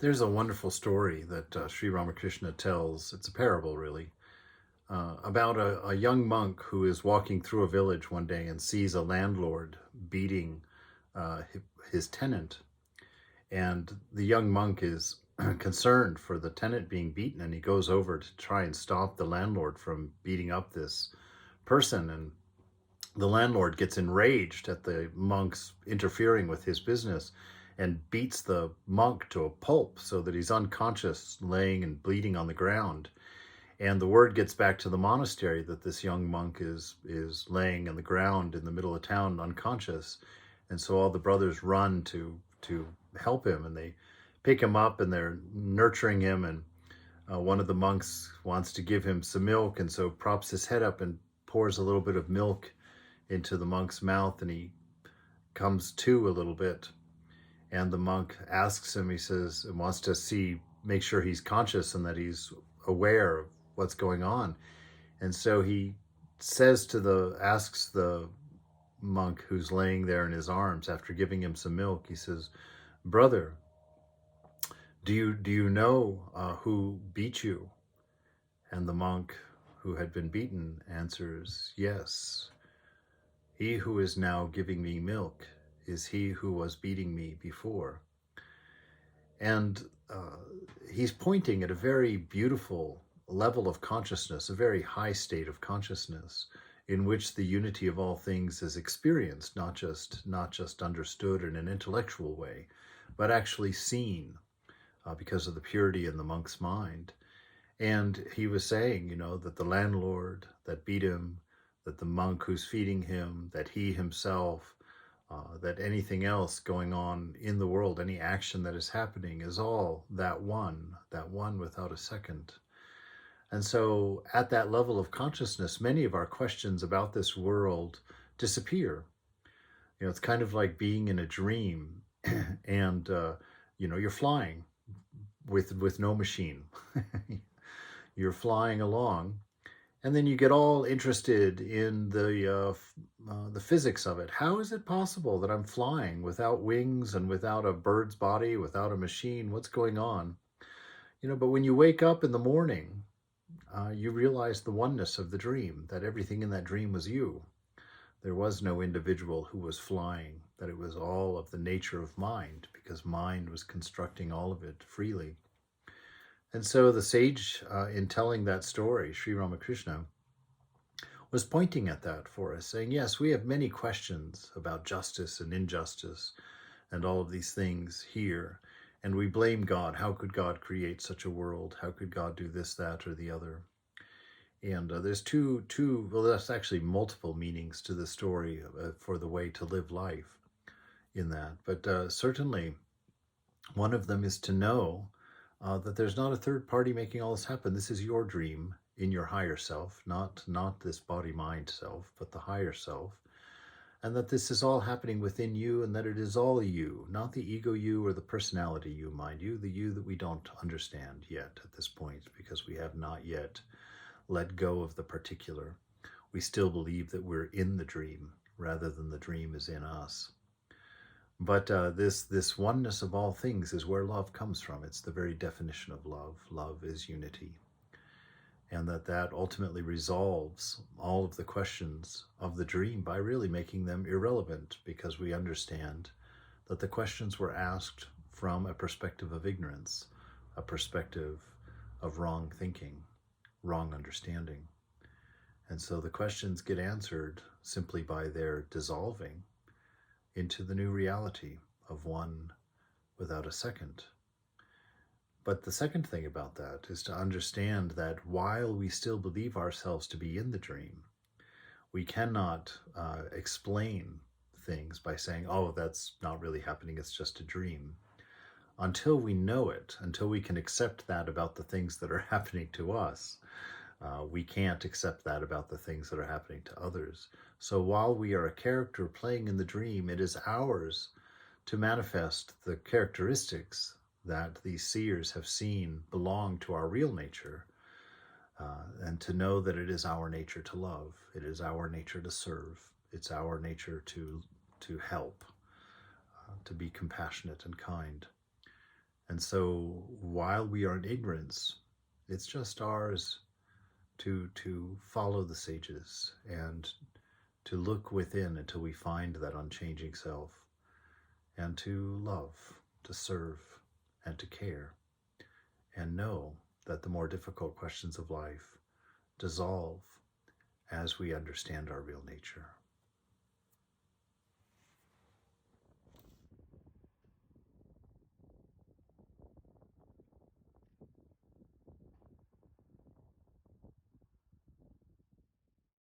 There's a wonderful story that Sri Ramakrishna tells. It's a parable, really, about a young monk who is walking through a village one day and sees a landlord beating his tenant. And the young monk is concerned for the tenant being beaten, and he goes over to try and stop the landlord from beating up this person. And the landlord gets enraged at the monk's interfering with his business and beats the monk to a pulp so that he's unconscious, laying and bleeding on the ground. And the word gets back to the monastery that this young monk is laying on the ground in the middle of town unconscious. And so all the brothers run to help him, and they pick him up and they're nurturing him. And one of the monks wants to give him some milk, and so props his head up and pours a little bit of milk into the monk's mouth, and he comes to a little bit. And the monk asks him, he says, and wants to make sure he's conscious and that he's aware of what's going on. And so he asks the monk who's laying there in his arms after giving him some milk, he says, "Brother, do you know who beat you?" And the monk who had been beaten answers, "Yes. He who is now giving me milk is he who was beating me before." And he's pointing at a very beautiful level of consciousness, a very high state of consciousness, in which the unity of all things is experienced, not just understood in an intellectual way, but actually seen because of the purity in the monk's mind. And he was saying, that the landlord that beat him, that the monk who's feeding him, that he himself, that anything else going on in the world, any action that is happening, is all that one without a second. And so at that level of consciousness, many of our questions about this world disappear. It's kind of like being in a dream and, you're flying with no machine. You're flying along, and then you get all interested in the physics of it. How is it possible that I'm flying without wings and without a bird's body, without a machine? What's going on? But when you wake up in the morning, you realize the oneness of the dream, that everything in that dream was you. There was no individual who was flying, that it was all of the nature of mind, because mind was constructing all of it freely. And so the sage, in telling that story, Sri Ramakrishna, was pointing at that for us, saying, yes, we have many questions about justice and injustice and all of these things here. And we blame God. How could God create such a world? How could God do this, that, or the other? And there's well, that's actually multiple meanings to the story for the way to live life in that. But certainly one of them is to know that there's not a third party making all this happen. This is your dream in your higher self, not this body-mind self, but the higher self, and that this is all happening within you, and that it is all you, not the ego you or the personality you, mind you, the you that we don't understand yet at this point, because we have not yet let go of the particular. We still believe that we're in the dream rather than the dream is in us. But this oneness of all things is where love comes from. It's the very definition of love. Love is unity. And that ultimately resolves all of the questions of the dream by really making them irrelevant, because we understand that the questions were asked from a perspective of ignorance, a perspective of wrong thinking, wrong understanding. And so the questions get answered simply by their dissolving into the new reality of one without a second. But the second thing about that is to understand that while we still believe ourselves to be in the dream, we cannot explain things by saying, oh, that's not really happening, it's just a dream. Until we know it, until we can accept that about the things that are happening to us, we can't accept that about the things that are happening to others. So while we are a character playing in the dream, it is ours to manifest the characteristics that these seers have seen belong to our real nature, and to know that it is our nature to love, it is our nature to serve, it's our nature to help, to be compassionate and kind. And so while we are in ignorance, it's just ours to follow the sages and to look within until we find that unchanging self, and to love, to serve, and to care, and know that the more difficult questions of life dissolve as we understand our real nature.